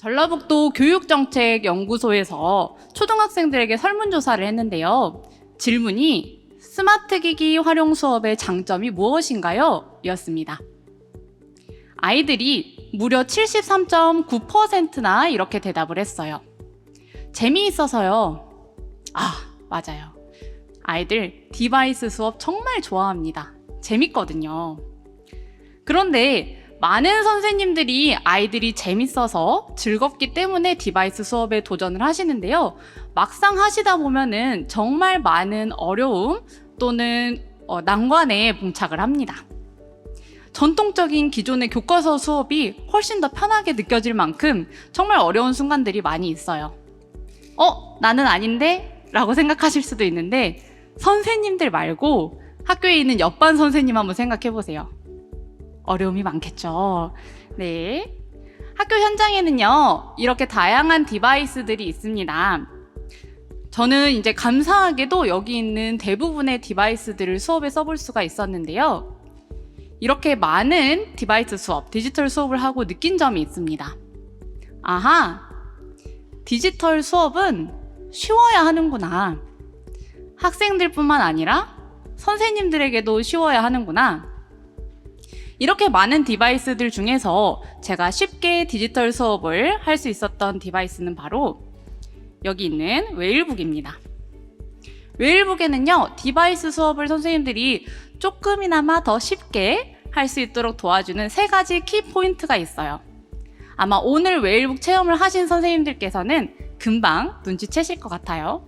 전라북도 교육정책연구소에서 초등학생들에게 설문조사를 했는데요. 질문이 스마트 기기 활용 수업의 장점이 무엇인가요? 이었습니다. 아이들이 무려 73.9%나 이렇게 대답을 했어요. 재미있어서요. 맞아요. 아이들 디바이스 수업 정말 좋아합니다. 재밌거든요. 그런데 많은 선생님들이 아이들이 재밌어서 즐겁기 때문에 디바이스 수업에 도전을 하시는데요. 막상 하시다 보면은 정말 많은 어려움 또는 난관에 봉착을 합니다. 전통적인 기존의 교과서 수업이 훨씬 더 편하게 느껴질 만큼 정말 어려운 순간들이 많이 있어요. 나는 아닌데? 라고 생각하실 수도 있는데 선생님들 말고 학교에 있는 옆반 선생님 한번 생각해 보세요. 어려움이 많겠죠. 네. 학교 현장에는요, 이렇게 다양한 디바이스들이 있습니다. 저는 이제 감사하게도 여기 있는 대부분의 디바이스들을 수업에 써볼 수가 있었는데요. 이렇게 많은 디바이스 수업, 디지털 수업을 하고 느낀 점이 있습니다. 디지털 수업은 쉬워야 하는구나. 학생들뿐만 아니라 선생님들에게도 쉬워야 하는구나. 이렇게 많은 디바이스들 중에서 제가 쉽게 디지털 수업을 할 수 있었던 디바이스는 바로 여기 있는 웨일북입니다. 웨일북에는요, 디바이스 수업을 선생님들이 조금이나마 더 쉽게 할 수 있도록 도와주는 3가지 키포인트가 있어요. 아마 오늘 웨일북 체험을 하신 선생님들께서는 금방 눈치채실 것 같아요.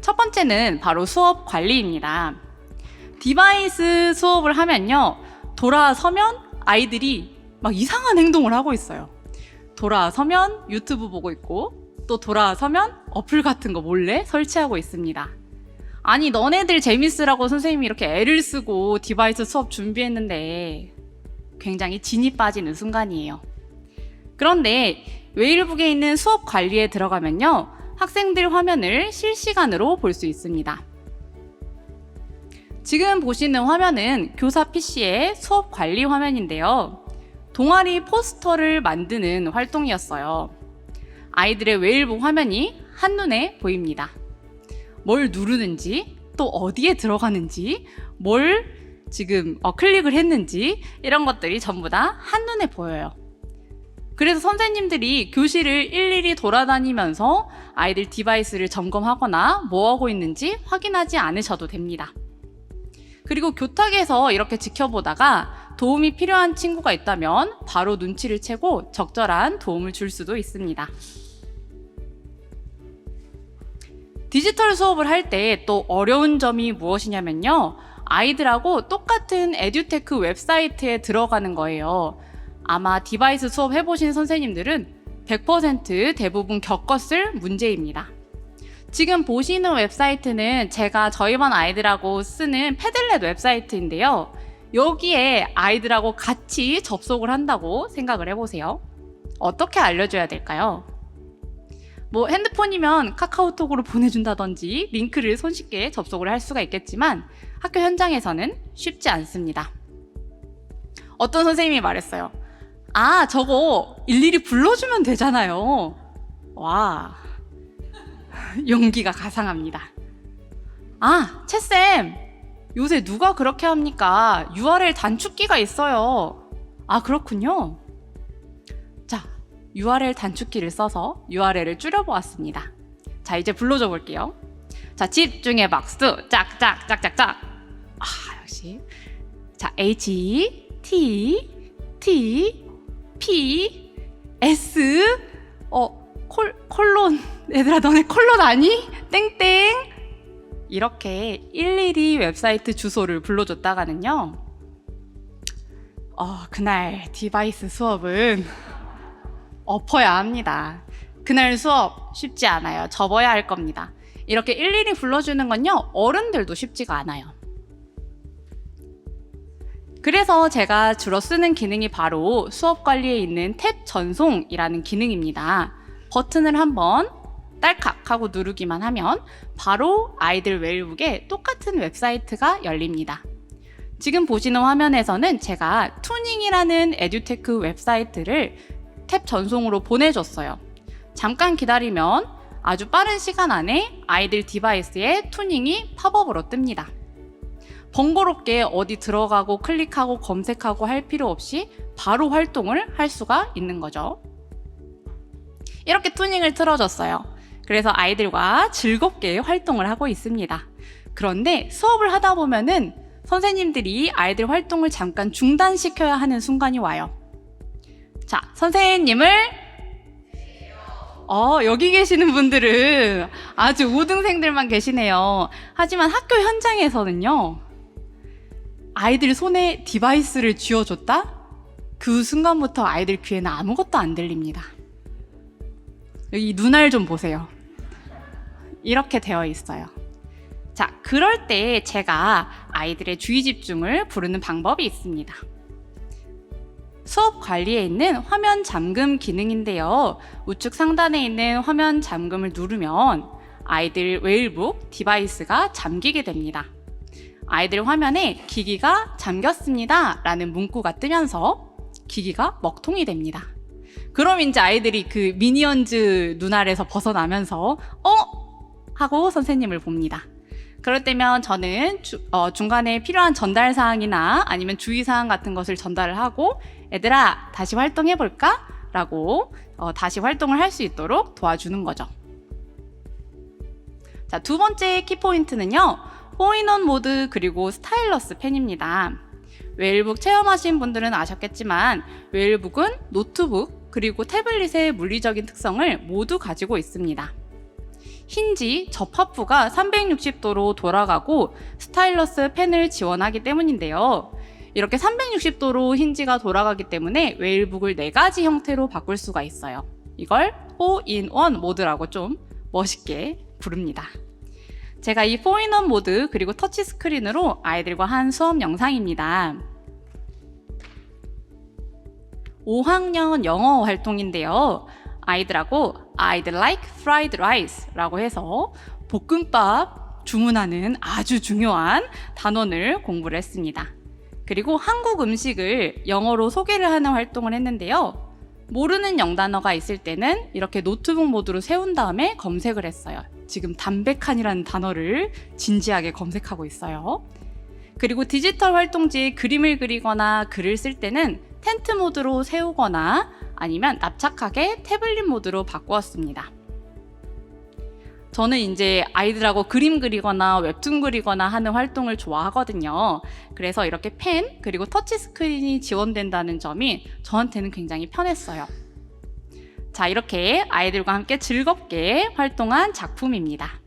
첫 번째는 바로 수업 관리입니다. 디바이스 수업을 하면요, 돌아서면 아이들이 막 이상한 행동을 하고 있어요. 돌아서면 유튜브 보고 있고, 또 돌아서면 어플 같은 거 몰래 설치하고 있습니다. 아니, 너네들 재밌으라고 선생님이 이렇게 애를 쓰고 디바이스 수업 준비했는데 굉장히 진이 빠지는 순간이에요. 그런데 웨일북에 있는 수업 관리에 들어가면요, 학생들 화면을 실시간으로 볼 수 있습니다. 지금 보시는 화면은 교사 PC의 수업 관리 화면인데요. 동아리 포스터를 만드는 활동이었어요. 아이들의 웨일북 화면이 한눈에 보입니다. 뭘 누르는지, 또 어디에 들어가는지, 뭘 지금 클릭을 했는지 이런 것들이 전부 다 한눈에 보여요. 그래서 선생님들이 교실을 일일이 돌아다니면서 아이들 디바이스를 점검하거나 뭐 하고 있는지 확인하지 않으셔도 됩니다. 그리고 교탁에서 이렇게 지켜보다가 도움이 필요한 친구가 있다면 바로 눈치를 채고 적절한 도움을 줄 수도 있습니다. 디지털 수업을 할 때 또 어려운 점이 무엇이냐면요, 아이들하고 똑같은 에듀테크 웹사이트에 들어가는 거예요. 아마 디바이스 수업 해보신 선생님들은 100% 대부분 겪었을 문제입니다. 지금 보시는 웹사이트는 제가 저희 반 아이들하고 쓰는 패들렛 웹사이트인데요. 여기에 아이들하고 같이 접속을 한다고 생각을 해보세요. 어떻게 알려줘야 될까요? 핸드폰이면 카카오톡으로 보내준다든지 링크를 손쉽게 접속을 할 수가 있겠지만 학교 현장에서는 쉽지 않습니다. 어떤 선생님이 말했어요. 저거 일일이 불러주면 되잖아요. 와, 용기가 가상합니다. 채쌤, 요새 누가 그렇게 합니까? URL 단축키가 있어요. 그렇군요. 자, URL 단축키를 써서 URL을 줄여보았습니다. 자, 이제 불러줘 볼게요. 자, 집중의 박수. 짝짝짝짝짝. 역시. 자, HTTPS 콜론. 얘들아, 너네 콜론 아니? 땡땡. 이렇게 일일이 웹사이트 주소를 불러줬다가는요, 그날 디바이스 수업은 엎어야 합니다. 그날 수업 쉽지 않아요. 접어야 할 겁니다. 이렇게 일일이 불러주는 건요, 어른들도 쉽지가 않아요. 그래서 제가 주로 쓰는 기능이 바로 수업 관리에 있는 탭 전송이라는 기능입니다. 버튼을 한번 딸칵 하고 누르기만 하면 바로 아이들 웨일북에 똑같은 웹사이트가 열립니다. 지금 보시는 화면에서는 제가 투닝이라는 에듀테크 웹사이트를 탭 전송으로 보내줬어요. 잠깐 기다리면 아주 빠른 시간 안에 아이들 디바이스에 투닝이 팝업으로 뜹니다. 번거롭게 어디 들어가고 클릭하고 검색하고 할 필요 없이 바로 활동을 할 수가 있는 거죠. 이렇게 투닝을 틀어줬어요. 그래서 아이들과 즐겁게 활동을 하고 있습니다. 그런데 수업을 하다 보면은 선생님들이 아이들 활동을 잠깐 중단시켜야 하는 순간이 와요. 자, 선생님을 여기 계시는 분들은 아주 우등생들만 계시네요. 하지만 학교 현장에서는요, 아이들 손에 디바이스를 쥐어줬다? 그 순간부터 아이들 귀에는 아무것도 안 들립니다. 여기 눈알 좀 보세요. 이렇게 되어 있어요. 자, 그럴 때 제가 아이들의 주의 집중을 부르는 방법이 있습니다. 수업 관리에 있는 화면 잠금 기능인데요. 우측 상단에 있는 화면 잠금을 누르면 아이들 웨일북 디바이스가 잠기게 됩니다. 아이들 화면에 기기가 잠겼습니다 라는 문구가 뜨면서 기기가 먹통이 됩니다. 그럼 이제 아이들이 그 미니언즈 눈알에서 벗어나면서 하고 선생님을 봅니다. 그럴 때면 저는 중간에 필요한 전달 사항이나 아니면 주의사항 같은 것을 전달을 하고 얘들아 다시 활동해볼까? 라고 다시 활동을 할 수 있도록 도와주는 거죠. 자, 두 번째 키포인트는요, 4인원 모드 그리고 스타일러스 펜입니다. 웨일북 체험하신 분들은 아셨겠지만 웨일북은 노트북 그리고 태블릿의 물리적인 특성을 모두 가지고 있습니다. 힌지 접합부가 360도로 돌아가고 스타일러스 펜을 지원하기 때문인데요. 이렇게 360도로 힌지가 돌아가기 때문에 웨일북을 4가지 형태로 바꿀 수가 있어요. 이걸 4in1 모드라고 좀 멋있게 부릅니다. 제가 이 4in1 모드 그리고 터치 스크린으로 아이들과 한 수업 영상입니다. 5학년 영어 활동인데요. 아이들하고 I'd like fried rice 라고 해서 볶음밥 주문하는 아주 중요한 단원을 공부를 했습니다. 그리고 한국 음식을 영어로 소개를 하는 활동을 했는데요. 모르는 영단어가 있을 때는 이렇게 노트북 모드로 세운 다음에 검색을 했어요. 지금 담백한이라는 단어를 진지하게 검색하고 있어요. 그리고 디지털 활동지에 그림을 그리거나 글을 쓸 때는 텐트 모드로 세우거나 아니면 납작하게 태블릿 모드로 바꾸었습니다. 저는 이제 아이들하고 그림 그리거나 웹툰 그리거나 하는 활동을 좋아하거든요. 그래서 이렇게 펜 그리고 터치 스크린이 지원된다는 점이 저한테는 굉장히 편했어요. 자, 이렇게 아이들과 함께 즐겁게 활동한 작품입니다.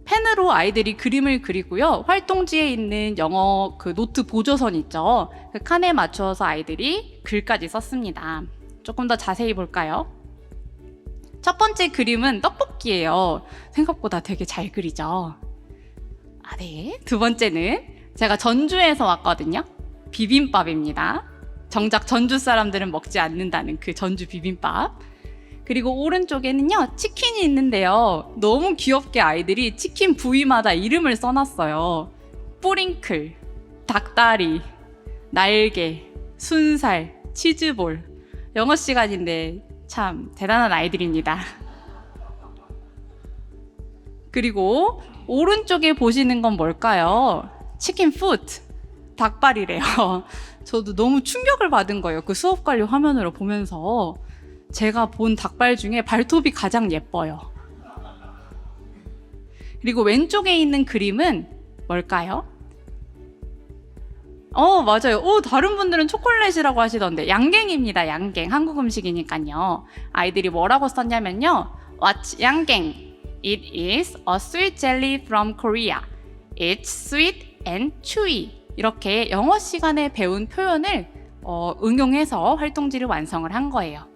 펜으로 아이들이 그림을 그리고요. 활동지에 있는 영어 그 노트 보조선 있죠. 그 칸에 맞추어서 아이들이 글까지 썼습니다. 조금 더 자세히 볼까요? 첫 번째 그림은 떡볶이예요. 생각보다 되게 잘 그리죠. 네. 두 번째는 제가 전주에서 왔거든요. 비빔밥입니다. 정작 전주 사람들은 먹지 않는다는 그 전주 비빔밥. 그리고 오른쪽에는요, 치킨이 있는데요. 너무 귀엽게 아이들이 치킨 부위마다 이름을 써놨어요. 뿌링클, 닭다리, 날개, 순살, 치즈볼. 영어 시간인데 참 대단한 아이들입니다. 그리고 오른쪽에 보시는 건 뭘까요? 치킨 푸트, 닭발이래요. 저도 너무 충격을 받은 거예요. 그 수업 관리 화면으로 보면서. 제가 본 닭발 중에 발톱이 가장 예뻐요. 그리고 왼쪽에 있는 그림은 뭘까요? 맞아요. 다른 분들은 초콜릿이라고 하시던데 양갱입니다. 양갱. 한국 음식이니까요. 아이들이 뭐라고 썼냐면요. What's 양갱? It is a sweet jelly from Korea. It's sweet and chewy. 이렇게 영어 시간에 배운 표현을 응용해서 활동지를 완성을 한 거예요.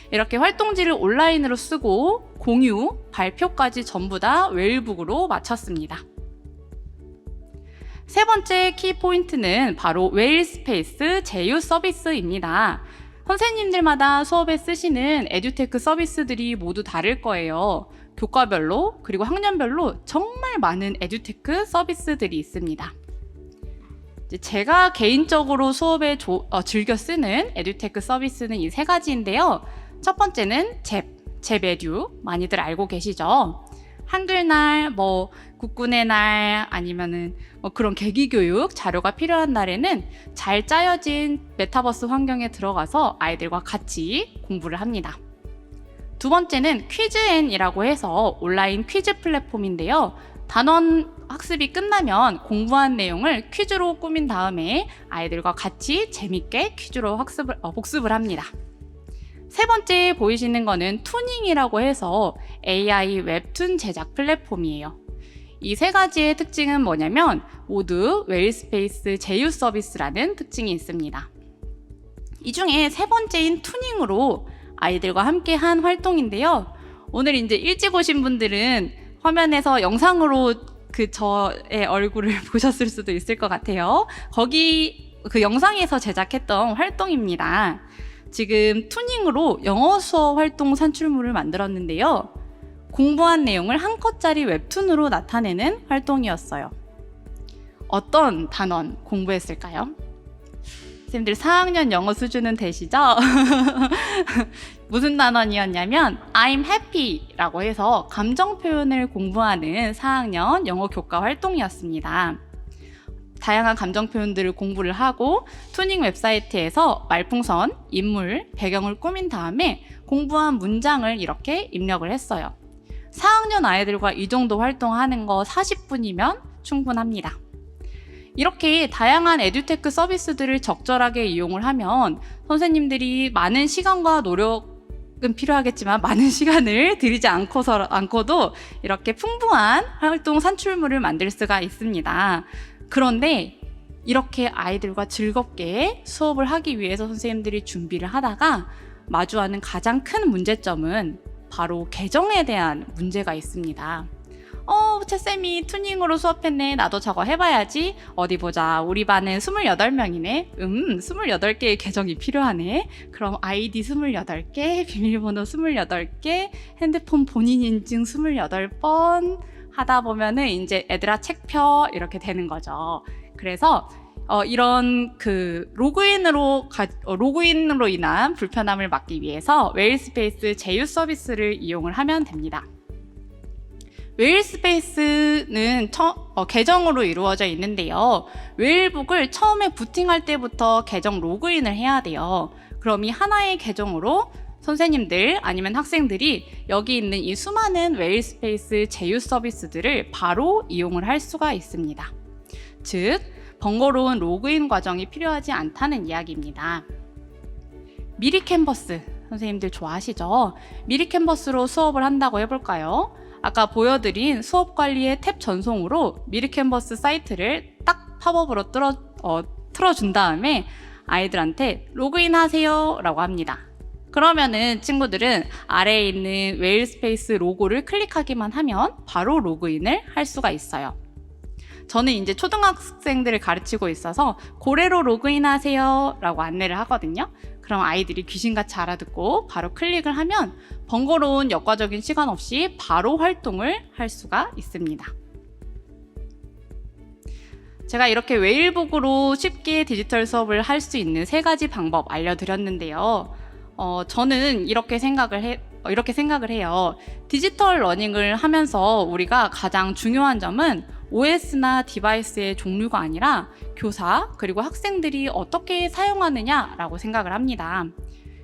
이렇게 활동지를 온라인으로 쓰고 공유, 발표까지 전부 다 웨일북으로 마쳤습니다. 세 번째 키포인트는 바로 웨일스페이스 제휴 서비스입니다. 선생님들마다 수업에 쓰시는 에듀테크 서비스들이 모두 다를 거예요. 교과별로 그리고 학년별로 정말 많은 에듀테크 서비스들이 있습니다. 이제 제가 개인적으로 수업에 즐겨 쓰는 에듀테크 서비스는 이 세 가지인데요. 첫 번째는 잽에듀, 많이들 알고 계시죠? 한글날, 국군의 날, 아니면은 그런 계기교육 자료가 필요한 날에는 잘 짜여진 메타버스 환경에 들어가서 아이들과 같이 공부를 합니다. 두 번째는 퀴즈앤이라고 해서 온라인 퀴즈 플랫폼인데요. 단원 학습이 끝나면 공부한 내용을 퀴즈로 꾸민 다음에 아이들과 같이 재밌게 퀴즈로 복습을 합니다. 세 번째 보이시는 거는 투닝이라고 해서 AI 웹툰 제작 플랫폼이에요. 이 세 가지의 특징은 뭐냐면 모두 웨일스페이스 제휴 서비스라는 특징이 있습니다. 이 중에 세 번째인 투닝으로 아이들과 함께 한 활동인데요. 오늘 이제 일찍 오신 분들은 화면에서 영상으로 저의 얼굴을 보셨을 수도 있을 것 같아요. 거기 그 영상에서 제작했던 활동입니다. 지금 투닝으로 영어 수업 활동 산출물을 만들었는데요. 공부한 내용을 한 컷짜리 웹툰으로 나타내는 활동이었어요. 어떤 단원 공부했을까요? 선생님들 4학년 영어 수준은 되시죠? 무슨 단원이었냐면 I'm happy라고 해서 감정 표현을 공부하는 4학년 영어 교과 활동이었습니다. 다양한 감정 표현들을 공부를 하고 투닝 웹사이트에서 말풍선, 인물, 배경을 꾸민 다음에 공부한 문장을 이렇게 입력을 했어요. 4학년 아이들과 이 정도 활동하는 거 40분이면 충분합니다. 이렇게 다양한 에듀테크 서비스들을 적절하게 이용을 하면 선생님들이 많은 시간과 노력은 필요하겠지만 많은 시간을 들이지 않고도 이렇게 풍부한 활동 산출물을 만들 수가 있습니다. 그런데 이렇게 아이들과 즐겁게 수업을 하기 위해서 선생님들이 준비를 하다가 마주하는 가장 큰 문제점은 바로 계정에 대한 문제가 있습니다. 채쌤이 투닝으로 수업했네. 나도 저거 해봐야지. 어디 보자. 우리 반은 28명이네. 28개의 계정이 필요하네. 그럼 아이디 28개, 비밀번호 28개, 핸드폰 본인 인증 28번 하다 보면은 이제 애들아 책 펴 이렇게 되는 거죠. 그래서 이런 로그인으로 인한 불편함을 막기 위해서 웨일스페이스 제휴 서비스를 이용을 하면 됩니다. 웨일스페이스는 계정으로 이루어져 있는데요. 웨일북을 처음에 부팅할 때부터 계정 로그인을 해야 돼요. 그럼 이 하나의 계정으로 선생님들 아니면 학생들이 여기 있는 이 수많은 웨일스페이스 제휴 서비스들을 바로 이용을 할 수가 있습니다. 즉, 번거로운 로그인 과정이 필요하지 않다는 이야기입니다. 미리 캔버스, 선생님들 좋아하시죠? 미리 캔버스로 수업을 한다고 해볼까요? 아까 보여드린 수업 관리의 탭 전송으로 미리 캔버스 사이트를 딱 팝업으로 틀어준 다음에 아이들한테 로그인 하세요 라고 합니다. 그러면은 친구들은 아래에 있는 웨일스페이스 로고를 클릭하기만 하면 바로 로그인을 할 수가 있어요. 저는 이제 초등학생들을 가르치고 있어서 고래로 로그인 하세요 라고 안내를 하거든요. 그럼 아이들이 귀신같이 알아듣고 바로 클릭을 하면 번거로운 역과적인 시간 없이 바로 활동을 할 수가 있습니다. 제가 이렇게 웨일북으로 쉽게 디지털 수업을 할 수 있는 3가지 방법 알려드렸는데요. 저는 이렇게 생각을 해요. 디지털 러닝을 하면서 우리가 가장 중요한 점은 OS나 디바이스의 종류가 아니라 교사 그리고 학생들이 어떻게 사용하느냐라고 생각을 합니다.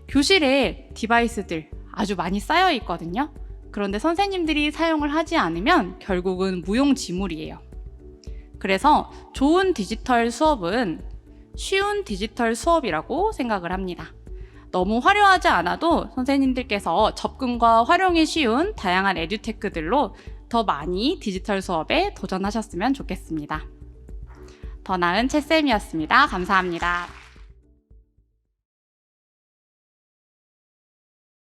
교실에 디바이스들 아주 많이 쌓여 있거든요. 그런데 선생님들이 사용을 하지 않으면 결국은 무용지물이에요. 그래서 좋은 디지털 수업은 쉬운 디지털 수업이라고 생각을 합니다. 너무 화려하지 않아도 선생님들께서 접근과 활용이 쉬운 다양한 에듀테크들로 더 많이 디지털 수업에 도전하셨으면 좋겠습니다. 더 나은 채쌤이었습니다. 감사합니다.